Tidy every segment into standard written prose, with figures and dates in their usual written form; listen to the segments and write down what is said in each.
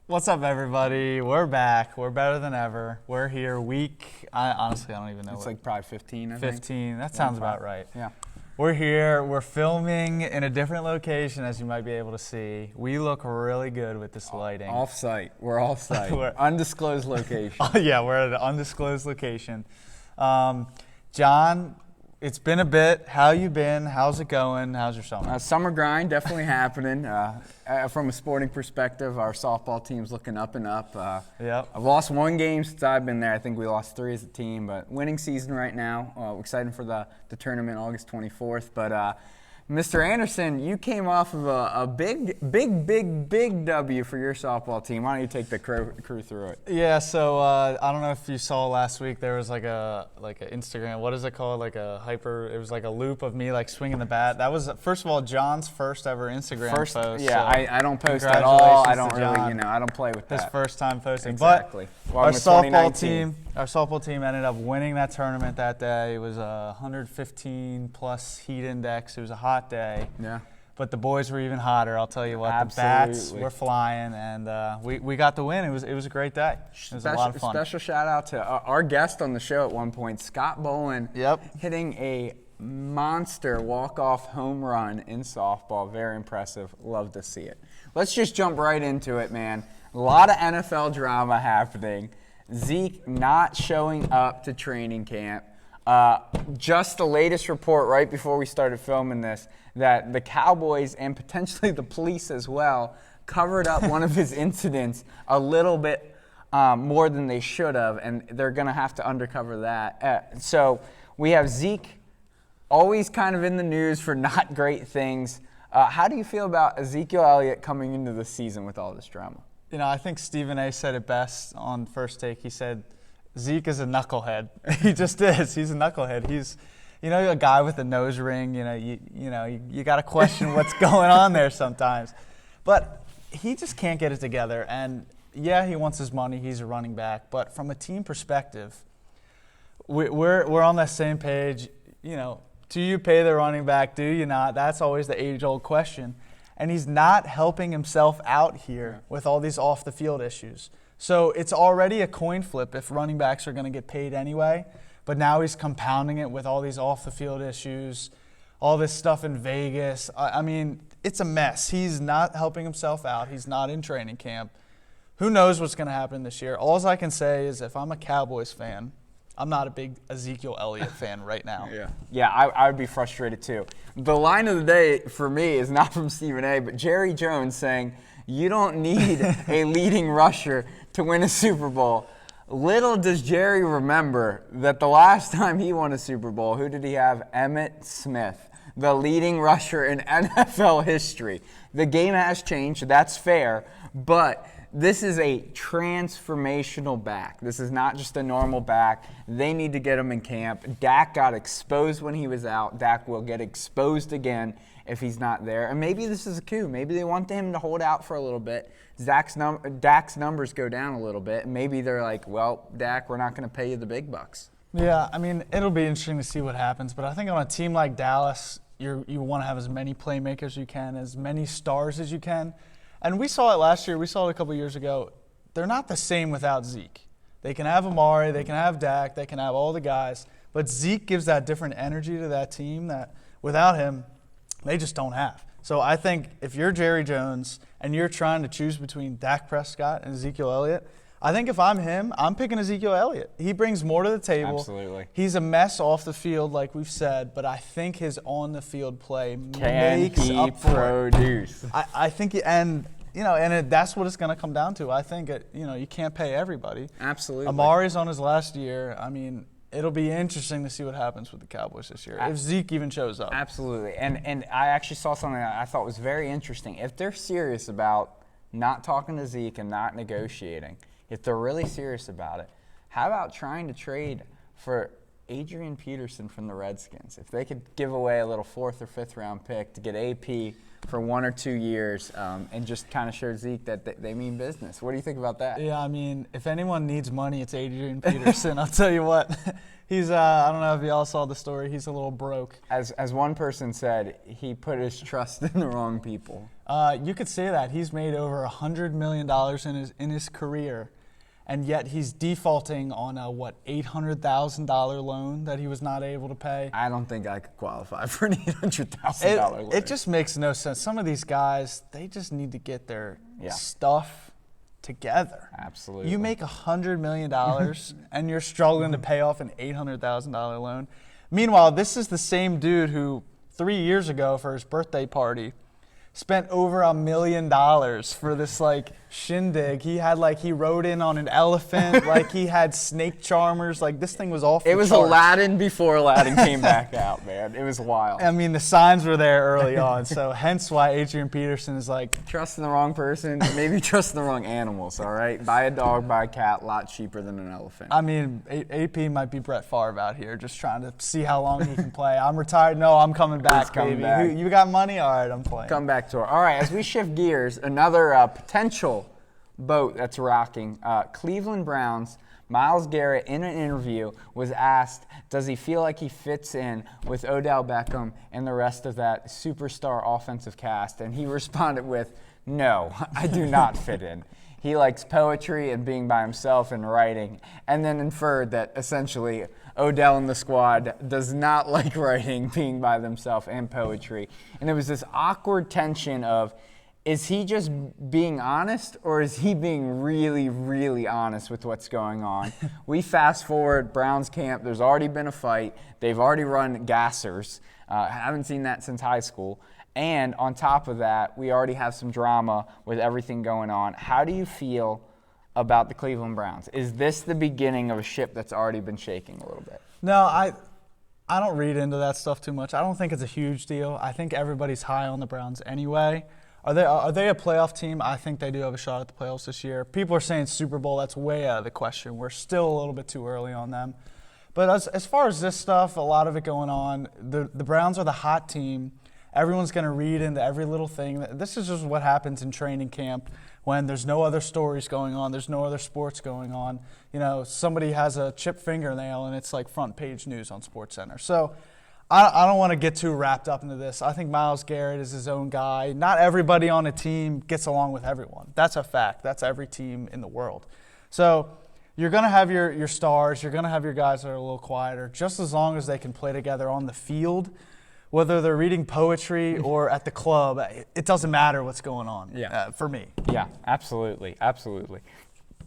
What's up, everybody? We're back. We're better than ever. We're here honestly, I don't even know. It's like probably 15, I think. 15. That sounds about right. Yeah. We're here. We're filming in a different location, as you might be able to see. We look really good with this lighting. Off-site. We're off-site. Undisclosed location. Yeah, we're at an undisclosed location. John, it's been a bit. How you been? How's it going? How's your summer? Summer grind definitely happening. From a sporting perspective, our softball team's looking up and up. Yep. I've lost one game since I've been there. I think we lost 3 as a team, but winning season right now. We're excited for the tournament August 24th. But Mr. Anderson, you came off of a big W for your softball team. Why don't you take the crew through it? Yeah, so I don't know if you saw last week, there was like a Instagram, what is it called? It was like a loop of me like swinging the bat. That was, first of all, John's first ever Instagram post. Yeah, so I don't post at all. I don't really, John. I don't play with that. His first time posting. Exactly. But our softball team ended up winning that tournament that day. It was a 115 plus heat index. It was a hot day. Yeah. But the boys were even hotter. I'll tell you what. Absolutely. The bats were flying, and we got the win. It was a great day. It was a lot of fun. Special shout out to our guest on the show at one point, Scott Bolin. Yep. Hitting a monster walk-off home run in softball. Very impressive. Love to see it. Let's just jump right into it, man. A lot of NFL drama happening. Zeke not showing up to training camp. Just the latest report right before we started filming this, that the Cowboys and potentially the police as well covered up one of his incidents a little bit more than they should have, and they're going to have to undercover that. So we have Zeke always kind of in the news for not great things. How do you feel about Ezekiel Elliott coming into the season with all this drama? You know, I think Stephen A. said it best on First Take. He said, Zeke is a knucklehead. He just is. He's a knucklehead. He's, a guy with a nose ring. You got to question what's going on there sometimes. But he just can't get it together. And yeah, he wants his money. He's a running back. But from a team perspective, we're on that same page. Do you pay the running back? Do you not? That's always the age-old question. And he's not helping himself out here with all these off-the-field issues. So it's already a coin flip if running backs are going to get paid anyway. But now he's compounding it with all these off-the-field issues, all this stuff in Vegas. I mean, it's a mess. He's not helping himself out. He's not in training camp. Who knows what's going to happen this year? All I can say is if I'm a Cowboys fan, I'm not a big Ezekiel Elliott fan right now. Yeah, I would be frustrated too. The line of the day for me is not from Stephen A., but Jerry Jones saying, you don't need a leading rusher to win a Super Bowl. Little does Jerry remember that the last time he won a Super Bowl, who did he have? Emmitt Smith, the leading rusher in NFL history. The game has changed, that's fair, but this is a transformational back. This is not just a normal back. They need to get him in camp. Dak got exposed when he was out. Dak will get exposed again if he's not there. And maybe this is a coup. Maybe they want him to hold out for a little bit. Dak's numbers go down a little bit. Maybe they're like, well, Dak, we're not going to pay you the big bucks. Yeah, I mean, it'll be interesting to see what happens. But I think on a team like Dallas, you want to have as many playmakers as you can, as many stars as you can. And we saw it last year. We saw it a couple years ago. They're not the same without Zeke. They can have Amari. They can have Dak. They can have all the guys. But Zeke gives that different energy to that team that without him, they just don't have. So I think if you're Jerry Jones and you're trying to choose between Dak Prescott and Ezekiel Elliott, I think if I'm him, I'm picking Ezekiel Elliott. He brings more to the table. Absolutely. He's a mess off the field, like we've said, but I think his on-the-field play makes up for it. I think, that's what it's going to come down to. I think, you can't pay everybody. Absolutely. Amari's on his last year. I mean, it'll be interesting to see what happens with the Cowboys this year, if Zeke even shows up. Absolutely. And I actually saw something that I thought was very interesting. If they're serious about not talking to Zeke and not negotiating, if they're really serious about it, how about trying to trade for Adrian Peterson from the Redskins? If they could give away a little 4th or 5th round pick to get AP for 1 or 2 years and just kind of show Zeke that they mean business. What do you think about that? Yeah, I mean, if anyone needs money, it's Adrian Peterson. I'll tell you what. He's, I don't know if y'all saw the story. He's a little broke. As one person said, he put his trust in the wrong people. You could say that. He's made over $100 million in his career, and yet he's defaulting on a, $800,000 loan that he was not able to pay. I don't think I could qualify for an $800,000 loan. It just makes no sense. Some of these guys, they just need to get their stuff together. Absolutely. You make $100 million and you're struggling to pay off an $800,000 loan. Meanwhile, this is the same dude who 3 years ago for his birthday party spent over $1 million for this shindig. He rode in on an elephant, he had snake charmers, this thing was off the It was charts. Aladdin before Aladdin came back out, man. It was wild. I mean, the signs were there early on, so hence why Adrian Peterson is trusting the wrong person, maybe trusting the wrong animals, all right? Buy a dog, buy a cat, a lot cheaper than an elephant. I mean, AP might be Brett Favre out here just trying to see how long he can play. I'm retired. No, I'm coming back, coming baby. back. You got money? All right, I'm playing. Come back to her. All right, as we shift gears, another potential boat that's rocking. Cleveland Browns, Myles Garrett, in an interview, was asked, does he feel like he fits in with Odell Beckham and the rest of that superstar offensive cast? And he responded with, no, I do not fit in. He likes poetry and being by himself and writing, and then inferred that essentially Odell and the squad does not like writing, being by themselves, and poetry. And there was this awkward tension of, is he just being honest, or is he being really, really honest with what's going on? We fast forward, Browns camp, there's already been a fight. They've already run gassers. Haven't seen that since high school. And on top of that, we already have some drama with everything going on. How do you feel about the Cleveland Browns? Is this the beginning of a ship that's already been shaking a little bit? No, I don't read into that stuff too much. I don't think it's a huge deal. I think everybody's high on the Browns anyway. Are they a playoff team? I think they do have a shot at the playoffs this year. People are saying Super Bowl. That's way out of the question. We're still a little bit too early on them. But as far as this stuff, a lot of it going on, the Browns are the hot team. Everyone's going to read into every little thing. This is just what happens in training camp when there's no other stories going on. There's no other sports going on. Somebody has a chipped fingernail and it's front page news on SportsCenter. So I don't want to get too wrapped up into this. I think Myles Garrett is his own guy. Not everybody on a team gets along with everyone. That's a fact. That's every team in the world. So you're going to have your stars. You're going to have your guys that are a little quieter, just as long as they can play together on the field. Whether they're reading poetry or at the club, it doesn't matter what's going on for me. Yeah, absolutely, absolutely.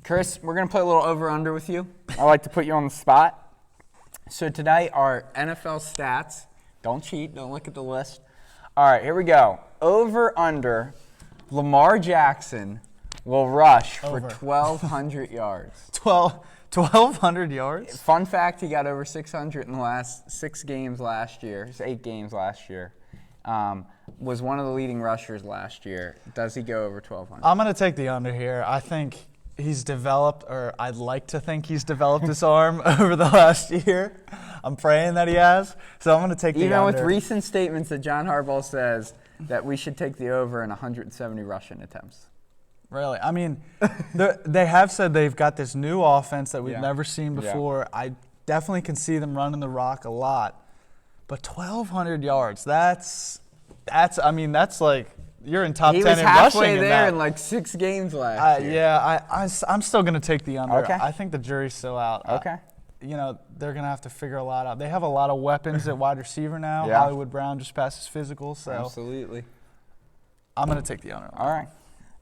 Chris, we're going to play a little over-under with you. I like to put you on the spot. So today, our NFL stats. Don't cheat. Don't look at the list. All right, here we go. Over-under, Lamar Jackson will rush for 1,200 yards. 1,200 yards? Fun fact, he got over 600 in the last 6 games last year. 8 games last year. Was one of the leading rushers last year. Does he go over 1,200? I'm going to take the under here. I think he's developed, or I'd like to think he's developed his arm over the last year. I'm praying that he has. So I'm going to take the under. Even with recent statements that John Harbaugh says that we should take the over in 170 rushing attempts. Really? I mean, they have said they've got this new offense that we've never seen before. Yeah. I definitely can see them running the rock a lot. But 1,200 yards, that's you're in top 10 in rushing. He was halfway there in 6 games last year. Yeah, I'm still going to take the under. Okay. I think the jury's still out. Okay. They're going to have to figure a lot out. They have a lot of weapons at wide receiver now. Yeah. Hollywood Brown just passed his physical. So absolutely. I'm going to take the under. All right.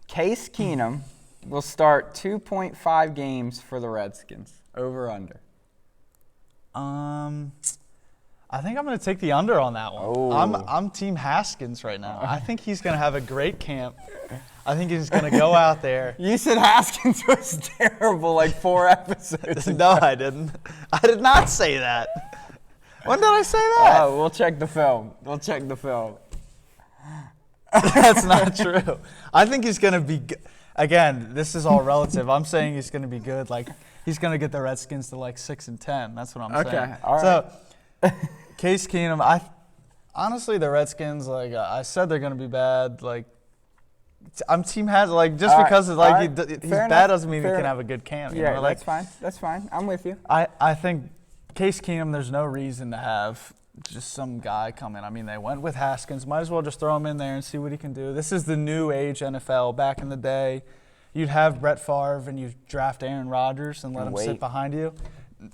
Case Keenum will start 2.5 games for the Redskins. Over under. I think I'm going to take the under on that one. Oh. I'm Team Haskins right now. I think he's going to have a great camp. I think he's going to go out there. You said Haskins was terrible 4 episodes ago. No, I didn't. I did not say that. When did I say that? Oh, we'll check the film. That's not true. I think he's going to be again, this is all relative. I'm saying he's going to be good. He's going to get the Redskins to 6-10. That's what I'm saying. Okay, all right. So, Case Keenum, Honestly, the Redskins, like I said, they're gonna be bad. Like I'm team has like just because it's like he's bad doesn't mean he can have a good camp. You know? Like, that's fine. That's fine. I'm with you. I think Case Keenum, there's no reason to have just some guy come in. I mean, they went with Haskins. Might as well just throw him in there and see what he can do. This is the new age NFL. Back in the day, you'd have Brett Favre and you draft Aaron Rodgers and let him sit behind you.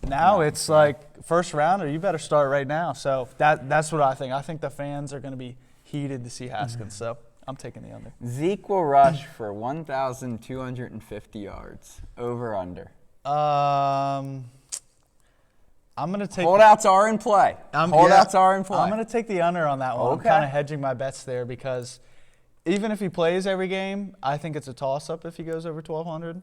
Now it's like first rounder, you better start right now. So that's what I think. I think the fans are going to be heated to see Haskins. So I'm taking the under. Zeke will rush for 1,250 yards. Over under. I'm going to take. Holdouts are in play. Holdouts are in play. I'm going to take the under on that one. Okay. I'm kind of hedging my bets there because even if he plays every game, I think it's a toss-up if he goes over 1,200.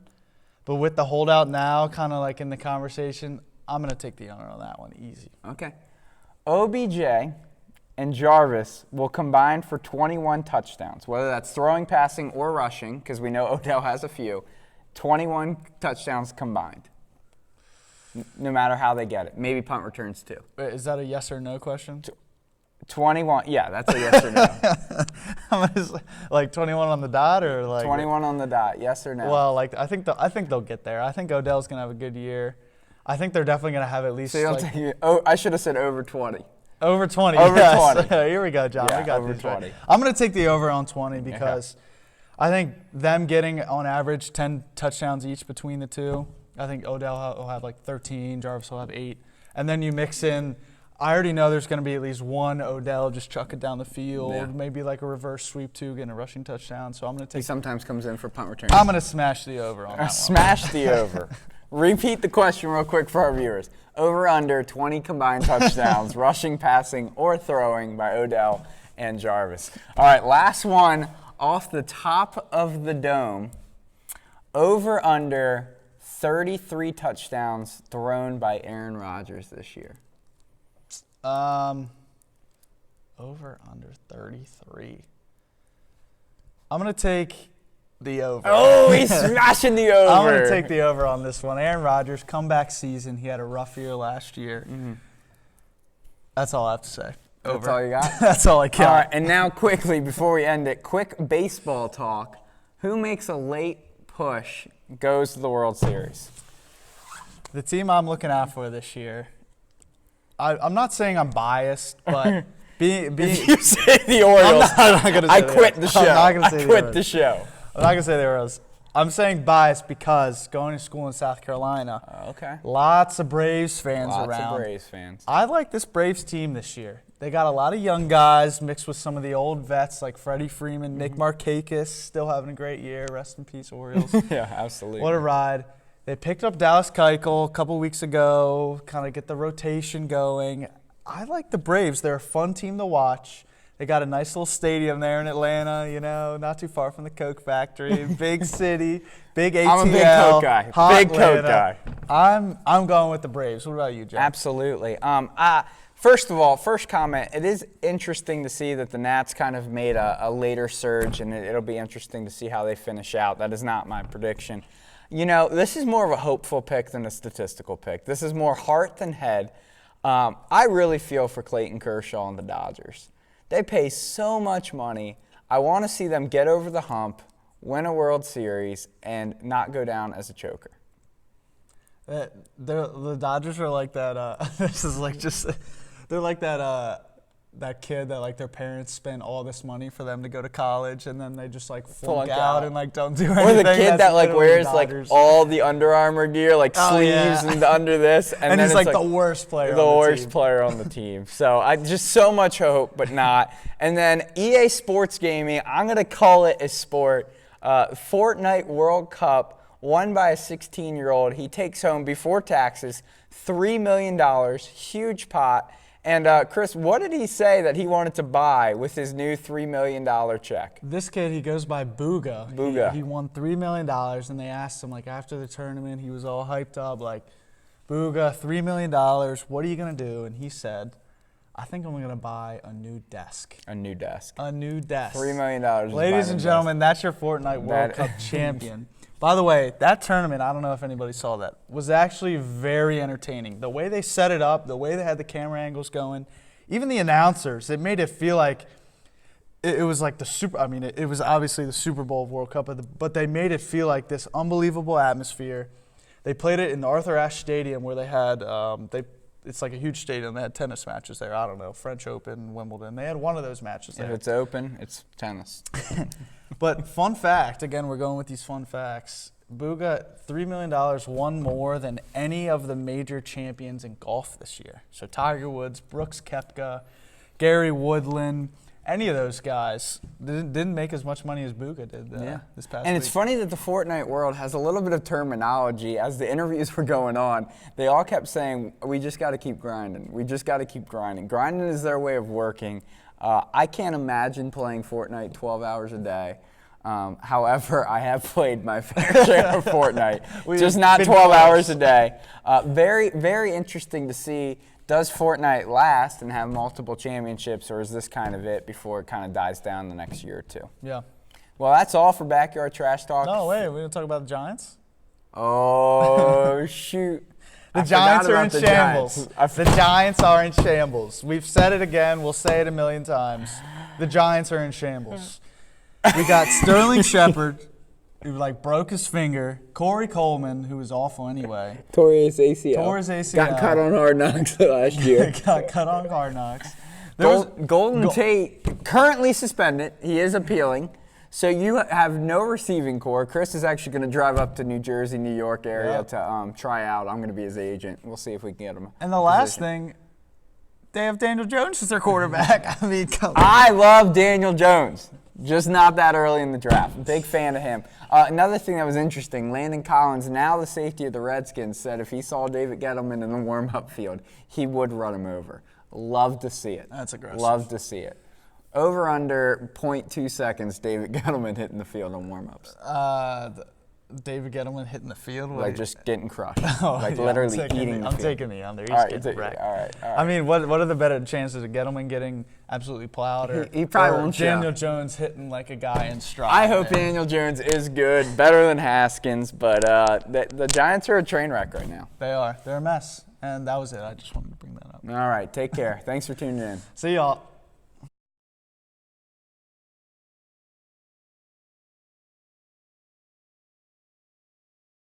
But with the holdout now, kind of like in the conversation, I'm going to take the under on that one easy. Okay. OBJ and Jarvis will combine for 21 touchdowns, whether that's throwing, passing, or rushing, because we know Odell has a few. 21 touchdowns combined, no matter how they get it. Maybe punt returns too. Wait, is that a yes or no question? 21, yeah, that's a yes or no. Like 21 on the dot or like 21 on the dot, yes or no? Well, like I think they'll get there. I think Odell's gonna have a good year. I think they're definitely gonna have at least. So I should have said over 20. Over 20. Over yes. 20. Here we go, John. Yeah, we got over this 20. right. I'm gonna take the over on 20 because I think them getting on average 10 touchdowns each between the two. I think Odell will have like 13, Jarvis will have 8, and then you mix in. I already know there's going to be at least one Odell just chuck it down the field, maybe like a reverse sweep too, getting a rushing touchdown. So I'm going to take. He sometimes comes in for punt return. I'm going to smash the over on that one. Smash the over. Repeat the question real quick for our viewers. Over under 20 combined touchdowns, rushing, passing, or throwing by Odell and Jarvis. All right, last one off the top of the dome. Over under 33 touchdowns thrown by Aaron Rodgers this year. Over under 33. I'm gonna take the over. Oh, he's smashing the over. I'm gonna take the over on this one. Aaron Rodgers, comeback season. He had a rough year last year. Mm-hmm. That's all I have to say. Over. That's all you got? That's all I got. All right, and now quickly before we end it, quick baseball talk. Who makes a late push goes to the World Series? The team I'm looking out for this year. I'm not saying I'm biased, but If you say the Orioles, I'm not gonna say I quit the show. I'm not gonna say I quit the show. I'm not going to say the Orioles. I'm saying biased because going to school in South Carolina, Okay. lots of Braves fans Lots around. of Braves fans. I like this Braves team this year. They got a lot of young guys mixed with some of the old vets like Freddie Freeman, Nick Markakis, still having a great year. Rest in peace, Orioles. Yeah, absolutely. What a ride. They picked up Dallas Keuchel a couple weeks ago, kind of get the rotation going. I like the Braves. They're a fun team to watch. They got a nice little stadium there in Atlanta, you know, not too far from the Coke factory. Big city, big ATL. I'm a big Coke guy. hot Big Coke Atlanta. guy. I'm going with the Braves. What about you, Jeff? Absolutely. First of all, first comment, it is interesting to see that the Nats kind of made a later surge, and it'll be interesting to see how they finish out. That is not my prediction. You know, this is more of a hopeful pick than a statistical pick. This is more heart than head. I really feel for Clayton Kershaw and the Dodgers. They pay so much money. I want to see them get over the hump, win a World Series, and not go down as a choker. The Dodgers are like that. This is like just they're like that kid that like their parents spend all this money for them to go to college and then they just like flunk out and like don't do anything. Or the kid that like wears like Dodgers. all the Under Armour gear, like sleeves yeah. and under this, and then he's it's like the worst player. the on the worst team. player on the team. So I just so much hope, but not. And then EA Sports Gaming, I'm gonna call it a sport. Fortnite World Cup, won by a 16-year-old. He takes home before taxes $3 million, huge pot. And Chris, what did he say that he wanted to buy with his new $3 million check? This kid, he goes by Booga. Booga. He won $3 million, and they asked him, like, after the tournament, he was all hyped up, like, Booga, $3 million, what are you going to do? And he said, I think I'm going to buy a new desk. A new desk. A new desk. $3 million. Ladies and gentlemen, that's your Fortnite World Cup champion. By the way, that tournament, I don't know if anybody saw that, was actually very entertaining. The way they set it up, the way they had the camera angles going, even the announcers, it made it feel like it was like the Super. I mean, it was obviously the Super Bowl of World Cup, but they made it feel like this unbelievable atmosphere. They played it in the Arthur Ashe Stadium where they had it's like a huge stadium. They had tennis matches there. I don't know, French Open, Wimbledon. They had one of those matches there. If it's open, it's tennis. But fun fact, again, we're going with these fun facts. Booga, $3 million, won more than any of the major champions in golf this year. So Tiger Woods, Brooks Koepka, Gary Woodland, any of those guys didn't make as much money as Booga did this past week. And it's funny that the Fortnite world has a little bit of terminology. As the interviews were going on, they all kept saying, we just got to keep grinding. We just got to keep grinding. Grinding is their way of working. I can't imagine playing Fortnite 12 hours a day. However, I have played my fair share of Fortnite, just not 12 hours a day. Very, very interesting to see. Does Fortnite last and have multiple championships, or is this kind of it before it kind of dies down the next year or two? Yeah. Well, that's all for Backyard Trash Talk. No, wait, we're going to talk about the Giants? Oh, shoot. The Giants are in shambles. The Giants are in shambles. We've said it again. We'll say it a million times. The Giants are in shambles. We got Sterling Shepard, who broke his finger. Corey Coleman, who was awful anyway. Tore his ACL. Got cut on Hard Knocks last year. Got cut on Hard Knocks. Golden Tate, currently suspended. He is appealing. So you have no receiving core. Chris is actually going to drive up to New Jersey, New York area to try out. I'm going to be his agent. We'll see if we can get him. And the last thing, they have Daniel Jones as their quarterback. I mean, I love Daniel Jones. Just not that early in the draft. Big fan of him. Another thing that was interesting, Landon Collins, now the safety of the Redskins, said if he saw David Gettleman in the warm-up field, he would run him over. Love to see it. That's aggressive. Love to see it. Over under 0.2 seconds, David Gettleman hitting the field on warm-ups. David Gettleman hitting the field? Just getting crushed. Literally eating the field. I'm taking the under. He's getting wrecked. All right. I mean, what are the better chances of Gettleman getting absolutely plowed or, he probably won't Daniel Jones hitting like a guy in stride? I hope Daniel Jones is good, better than Haskins, but the Giants are a train wreck right now. They are. They're a mess. And that was it. I just wanted to bring that up. All right. Take care. Thanks for tuning in. See y'all.